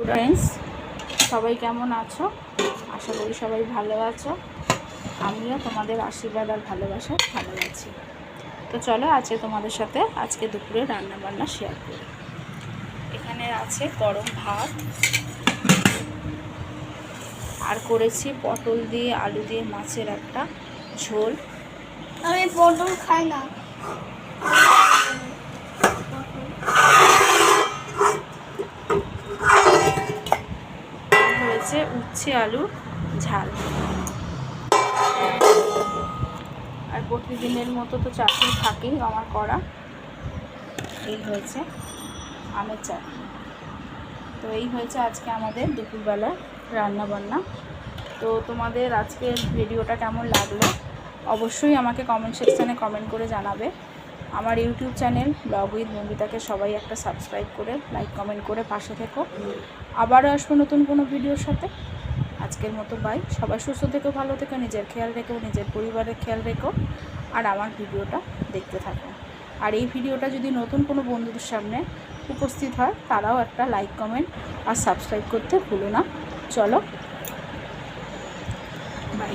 Friends, সবাই কেমন আছো? আশা করি সবাই ভালো আছো। আমিও তোমাদের আশীর্বাদ আর ভালোবাসা ভালো আছি। তো চলো আজকে তোমাদের সাথে আজকে দুপুরে রান্নাবান্না শেয়ার করি। এখানে আছে গরম ভাত, আর করেছি পটল দিয়ে আলু দিয়ে মাছের একটা ঝোল। আমি পটল খাই না। হয়েছে উচ্ছে আলুর ঝাল। আর প্রতিদিনের মতো তো চাটনি থাকেই আমার করা। এই হয়েছে আমের চাটনি। তো এই হয়েছে আজকে আমাদের দুপুরবেলা রান্নাবান্না। তো তোমাদের আজকের ভিডিওটা কেমন লাগলো অবশ্যই আমাকে কমেন্ট সেকশানে কমেন্ট করে জানাবে। আমার ইউটিউব চ্যানেল ব্লগ উইথ মৌমিতাকে সবাই একটা সাবস্ক্রাইব করে লাইক কমেন্ট করে পাশে থেকো। আবারও আসবো নতুন কোনো ভিডিওর সাথে। আজকের মতো বাই। সবাই সুস্থ থেকো, ভালো থেকো, নিজের খেয়াল রেখো, নিজের পরিবারের খেয়াল রেখো, আর আমার ভিডিওটা দেখতে থাকো। আর এই ভিডিওটা যদি নতুন কোনো বন্ধুদের সামনে উপস্থিত হয় তারাও একটা লাইক কমেন্ট আর সাবস্ক্রাইব করতে ভুলো না। চলো বাই।